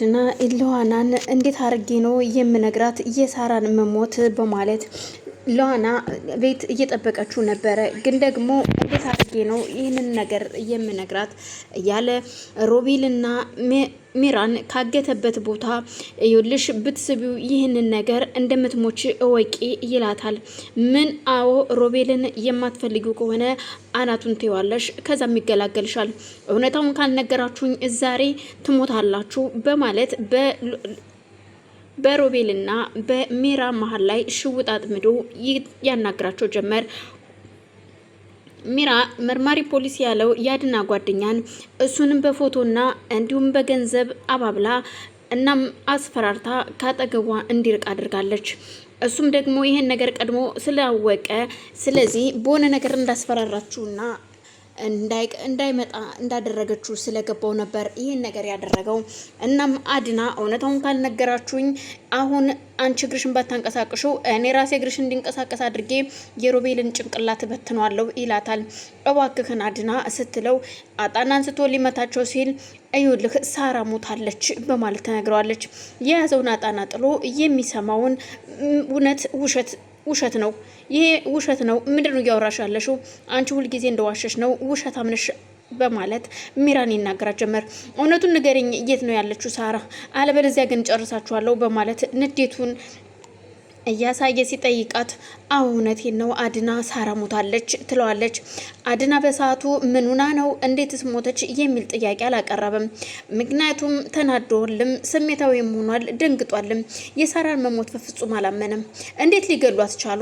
አድና ለዋናን እንዴት አርጌ ነው የምነግራት የሳራን መሞት በማለት ለዋና ቤት እየጠበቀችው ነበረ። ግን ደግሞ እንዴት አርጌ ነው ይህንን ነገር የምነግራት እያለ ሮቤልና ሚራን ካገተበት ቦታ ይኸውልሽ ብትስቢው ይህንን ነገር እንደምትሞች እወቂ ይላታል። ምን? አዎ ሮቤልን የማትፈልጊው ከሆነ አናቱን ትይዋለሽ፣ ከዛም ይገላገልሻል። እውነታውን ካልነገራችሁኝ ዛሬ ትሞታላችሁ በማለት በሮቤልና በሚራ መሀል ላይ ሽውጥ አጥምዶ ያናግራቸው ጀመር። ሚራ መርማሪ ፖሊስ ያለው ያድና ጓደኛን እሱንም በፎቶና እንዲሁም በገንዘብ አባብላ እናም አስፈራርታ ካጠገቧ እንዲርቅ አድርጋለች። እሱም ደግሞ ይሄን ነገር ቀድሞ ስላወቀ ስለዚህ በሆነ ነገር እንዳስፈራራችሁና እንዳይመጣ እንዳደረገችው ስለገባው ነበር ይሄን ነገር ያደረገው። እናም አድና እውነታውን ካልነገራችሁኝ አሁን አንቺ እግርሽን ባታንቀሳቅሹ እኔ ራሴ እግርሽ እንዲንቀሳቀስ አድርጌ የሮቤልን ጭንቅላት በትነዋለሁ ይላታል። እባክህን አድና ስትለው አጣና አንስቶ ሊመታቸው ሲል እዩልህ ሳራ ሞታለች በማለት ተነግረዋለች። የያዘውን አጣና ጥሎ የሚሰማውን እውነት ውሸት ነው። ይሄ ውሸት ነው። ምንድነው እያወራሽ ያለሽው? አንቺ ሁልጊዜ እንደዋሸሽ ነው ውሸት አምነሽ በማለት ሚራን ይናገራት ጀመር። እውነቱን ንገሪኝ፣ የት ነው ያለችው ሳራ? አለበለዚያ ግን ጨርሳችኋለሁ በማለት ንዴቱን እያሳየ ሲጠይቃት እውነቴን ነው አድና ሳራ ሞታለች ትለዋለች። አድና በሰዓቱ ምኑና ነው እንዴትስ ሞተች የሚል ጥያቄ አላቀረበም። ምክንያቱም ተናዶልም ስሜታዊም ሆኗል፣ ደንግጧልም። የሳራን መሞት በፍጹም አላመነም። እንዴት ሊገሏት ቻሉ?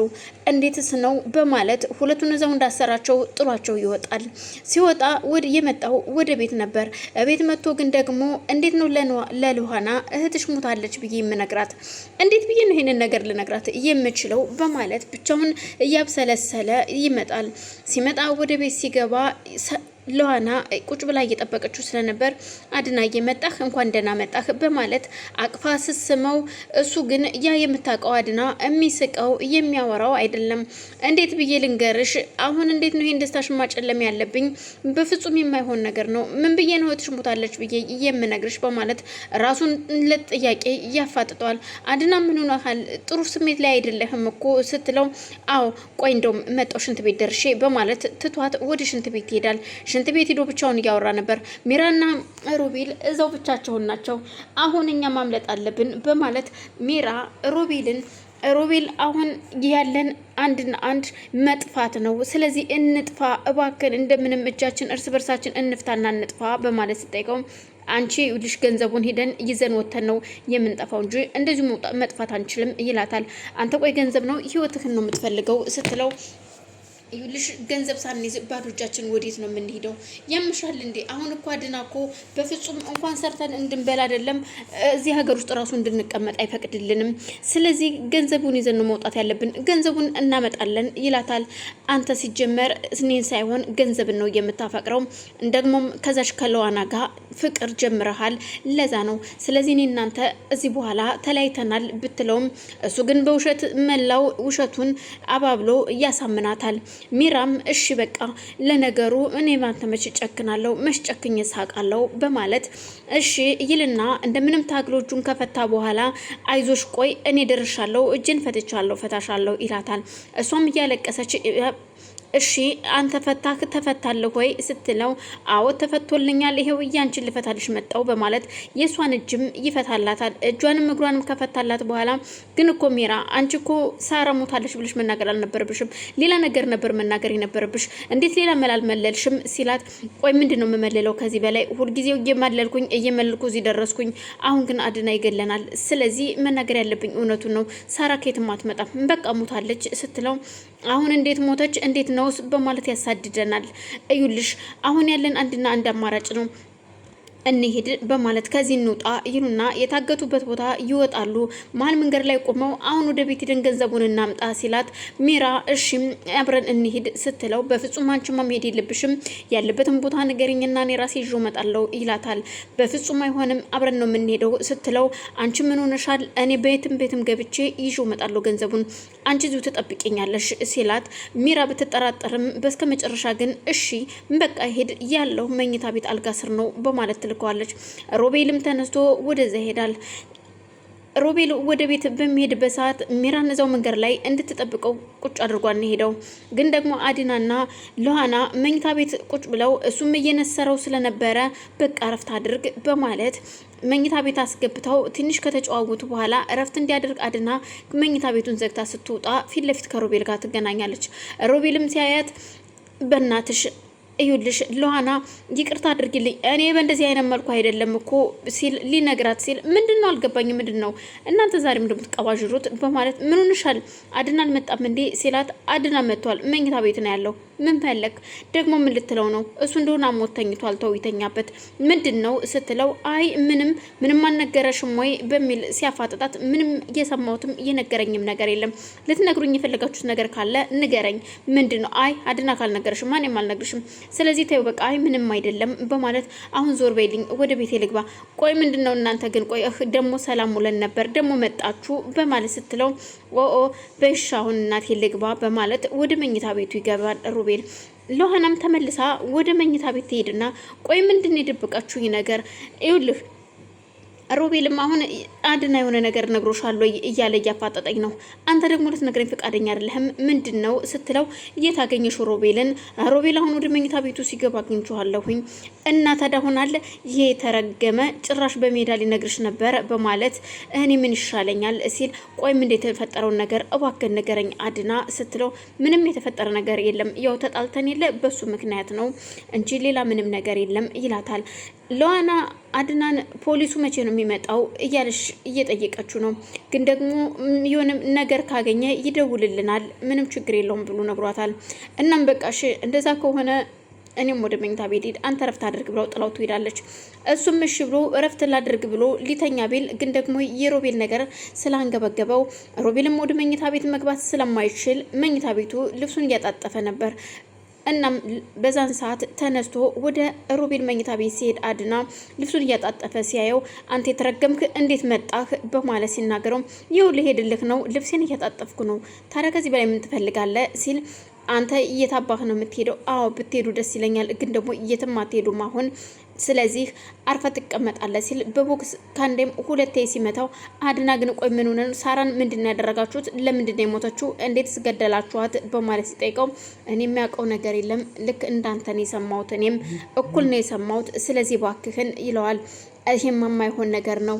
እንዴትስ ነው በማለት ሁለቱን እዛው እንዳሰራቸው ጥሏቸው ይወጣል። ሲወጣ የመጣው ወደ ቤት ነበር። ቤት መጥቶ ግን ደግሞ እንዴት ነው ለልኋና እህትሽ ሞታለች ብዬ የምነግራት? እንዴት ብዬ ነው ይሄንን ነገር ልነግራት የምችለው በማለት ብቻውን እያብሰለሰለ ይመጣል። ሲመጣ ወደ ቤት ሲገባ ለዋና ቁጭ ብላ እየጠበቀችው ስለነበር አድና እየመጣህ እንኳን ደህና መጣህ በማለት አቅፋ ስስመው እሱ ግን ያ የምታውቀው አድና የሚስቀው የሚያወራው አይደለም። እንዴት ብዬ ልንገርሽ? አሁን እንዴት ነው ይሄን ደስታሽን ማጨለም ያለብኝ? በፍጹም የማይሆን ነገር ነው። ምን ብዬ ነው እህትሽ ሞታለች ብዬ የምነግርሽ? በማለት ራሱን ለጥያቄ ያፋጥጠዋል። አድና ምን ሆነሃል? ጥሩ ስሜት ላይ አይደለህም እኮ ስትለው አዎ ቆይ እንደውም መጣሁ ሽንት ቤት ደርሼ በማለት ትቷት ወደ ሽንት ቤት ይሄዳል። ሽንት ቤት ሄዶ ብቻውን እያወራ ነበር። ሚራና ሮቤል እዛው ብቻቸውን ናቸው። አሁን እኛ ማምለጥ አለብን በማለት ሚራ ሮቤል አሁን ያለን አንድና አንድ መጥፋት ነው። ስለዚህ እንጥፋ እባክን፣ እንደምንም እጃችን እርስ በርሳችን እንፍታና እንጥፋ በማለት ሲጠይቀው አንቺ ልሽ ገንዘቡን ሄደን ይዘን ወተን ነው የምንጠፋው እንጂ እንደዚሁ መጥፋት አንችልም ይላታል። አንተ ቆይ ገንዘብ ነው ህይወትህን ነው የምትፈልገው ስትለው ይኸውልሽ ገንዘብ ሳንይዝ ባዶ እጃችን ወዴት ነው የምንሄደው? ያምሻል እንዴ? አሁን እኮ አድና እኮ በፍጹም እንኳን ሰርተን እንድንበላ አይደለም እዚህ ሀገር ውስጥ ራሱ እንድንቀመጥ አይፈቅድልንም። ስለዚህ ገንዘቡን ይዘን ነው መውጣት ያለብን፣ ገንዘቡን እናመጣለን ይላታል። አንተ ሲጀመር እኔን ሳይሆን ገንዘብን ነው የምታፈቅረው፣ ደግሞም ከዛች ከለዋና ጋር ፍቅር ጀምረሃል፣ ለዛ ነው። ስለዚህ እኔ እናንተ እዚህ በኋላ ተለያይተናል ብትለውም እሱ ግን በውሸት መላው ውሸቱን አባብሎ እያሳምናታል። ሚራም እሺ በቃ ለነገሩ እኔ ባንተ መች ጨክናለሁ፣ መች ጨክኜ ሳቃለሁ በማለት እሺ ይልና እንደምንም ታግሎ እጁን ከፈታ በኋላ አይዞሽ ቆይ እኔ ደርሻለሁ፣ እጅን ፈትቻለሁ፣ ፈታሻለሁ ይላታል። እሷም እያለቀሰች እሺ አንተ ተፈታለህ ወይ ስትለው አዎ ተፈቶልኛል፣ ይሄው እያንቺን ልፈታልሽ መጣው በማለት የሷን እጅም ይፈታላታል። እጇንም እግሯንም ከፈታላት በኋላ ግን እኮ ሚራ አንቺ እኮ ሳራ ሞታለች ብለሽ መናገር አልነበረብሽም፣ ሌላ ነገር ነበር መናገር የነበረብሽ፣ እንዴት ሌላ መላልመለልሽም ሲላት ቆይ ምንድነው የምመልለው ከዚህ በላይ? ሁልጊዜው እየመለልኩ እዚህ ደረስኩኝ። አሁን ግን አድና ይገለናል። ስለዚህ መናገር ያለብኝ እውነቱን ነው። ሳራ ከየትም አትመጣም፣ በቃ ሞታለች ስትለው አሁን እንዴት ሞተች እንዴት ነው በማለት ያሳድደናል። እዩልሽ አሁን ያለን አንድና አንድ አማራጭ ነው፣ እንሄድ በማለት ከዚህ እንውጣ ይሉና የታገቱበት ቦታ ይወጣሉ። መሀል መንገድ ላይ ቆመው አሁን ወደ ቤት ሄደን ገንዘቡን እናምጣ ሲላት ሚራ እሺም አብረን እንሄድ ስትለው በፍጹም አንቺማ መሄድ የለብሽም ያለበትን ቦታ ንገሪኝና እኔ ራሴ ይዤ እመጣለሁ ይላታል። በፍጹም አይሆንም አብረን ነው የምንሄደው ስትለው አንቺ ምን ሆነሻል? እኔ ቤትም ገብቼ ይዤ እመጣለሁ ገንዘቡን፣ አንቺ እዚሁ ትጠብቂኛለሽ ሲላት ሚራ ብትጠራጠርም በስከ መጨረሻ ግን እሺ በቃ ሄድ ያለው መኝታ ቤት አልጋ ስር ነው በማለት ትልከዋለች። ሮቤልም ተነስቶ ወደዛ ይሄዳል። ሮቤል ወደ ቤት በሚሄድበት ሰዓት ሚራን እዛው መንገድ ላይ እንድትጠብቀው ቁጭ አድርጓን ሄደው። ግን ደግሞ አድናና ሎሃና መኝታ ቤት ቁጭ ብለው እሱም እየነሰረው ስለነበረ በቃ እረፍት አድርግ በማለት መኝታ ቤት አስገብተው ትንሽ ከተጨዋወቱ በኋላ እረፍት እንዲያደርግ አድና መኝታ ቤቱን ዘግታ ስትወጣ ፊት ለፊት ከሮቤል ጋር ትገናኛለች። ሮቤልም ሲያያት በእናትሽ እዩልሽ ሎሃና ይቅርታ አድርጊልኝ እኔ በእንደዚህ አይነት መልኩ አይደለም እኮ ሲል ሊነግራት ሲል ምንድነው አልገባኝም ምንድነው እናንተ ዛሬም እንደምትቀባዥሩት በማለት ምን ሆነሻል አድና አልመጣም እንዴ ሲላት አድና መጥቷል መኝታ ቤት ነው ያለው ምን ፈለክ ደግሞ ምን ልትለው ነው እሱ እንደሆነ አሞት ተኝቷል ተው ይተኛበት ምንድነው ስትለው አይ ምንም አልነገረሽም ወይ በሚል ሲያፋጥጣት ምንም እየሰማሁትም እየነገረኝም ነገር የለም ልትነግሩኝ የፈለጋችሁት ነገር ካለ ንገረኝ ምንድነው አይ አድና ካልነገረሽ ማንም አልነግርሽም ስለዚህ ተይው በቃ አይ ምንም አይደለም በማለት አሁን ዞር በይልኝ ወደ ቤቴ ልግባ ቆይ ምንድነው እናንተ ግን ቆይ ደግሞ ሰላም ውለን ነበር ደግሞ መጣችሁ በማለት ስትለው ኦኦ በሻ አሁን እናቴ ልግባ በማለት ወደ መኝታ ቤቱ ይገባል ሮቤል ሎሃናም ተመልሳ ወደ መኝታ ቤት ትሄድና ቆይ ምንድነው የደበቃችሁኝ ነገር ይኸውልህ ሮቤልም አሁን አድና የሆነ ነገር ነግሮሻል ወይ እያለ እያፋጠጠኝ ነው አንተ ደግሞ ልትነግረኝ ፈቃደኛ አይደለህም ምንድነው ስትለው እየታገኘሽው ሮቤልን ሮቤል አሁን ወደ መኝታ ቤቱ ሲገባ አግኝቼዋለሁኝ እና ታዲያ ሆናለ ይሄ ተረገመ ጭራሽ በሜዳ ሊነግርሽ ነበር በማለት እኔ ምን ይሻለኛል ሲል ቆይ ምን የተፈጠረው ነገር እባክህ ንገረኝ አድና ስትለው ምንም የተፈጠረ ነገር የለም ያው ተጣልተን የለ በሱ ምክንያት ነው እንጂ ሌላ ምንም ነገር የለም ይላታል ሎሃና አድናን ፖሊሱ መቼ ነው የሚመጣው እያለሽ እየጠየቀችው ነው ግን ደግሞ የሆነ ነገር ካገኘ ይደውልልናል ምንም ችግር የለውም ብሎ ነግሯታል እናም በቃሽ እንደዛ ከሆነ እኔም ወደ መኝታ ቤት ሄድ አንተ ረፍት አድርግ ብለው ጥላው ትሄዳለች እሱም እሺ ብሎ ረፍት ላድርግ ብሎ ሊተኛ ቢል ግን ደግሞ የሮቤል ነገር ስላንገበገበው ሮቤልም ወደ መኝታ ቤት መግባት ስለማይችል መኝታ ቤቱ ልብሱን እያጣጠፈ ነበር እናም በዛን ሰዓት ተነስቶ ወደ ሮቤል መኝታ ቤት ሲሄድ አድና ልብሱን እያጣጠፈ ሲያየው አንተ የተረገምክ እንዴት መጣህ በማለት ሲናገረው ይኸው ልሄድልህ ነው ልብሴን እያጣጠፍኩ ነው ታዲያ ከዚህ በላይ ምን ትፈልጋለህ ሲል አንተ እየታባህ ነው የምትሄደው አዎ ብትሄዱ ደስ ይለኛል ግን ደግሞ እየትም አትሄዱም አሁን ስለዚህ አርፈ ትቀመጣለህ ሲል በቦክስ ካንዴም ሁለቴ ሲመታው አድና ግን ቆይ ምን ሆነ ሳራን ምንድነው ያደረጋችሁት ለምንድነው የሞተችው እንዴት ስገደላችኋት በማለት ሲጠይቀው እኔ የሚያውቀው ነገር የለም ልክ እንዳንተ ነው የሰማሁት እኔም እኩል ነው የሰማሁት ስለዚህ ባክህን ይለዋል ይሄም የማይሆን ነገር ነው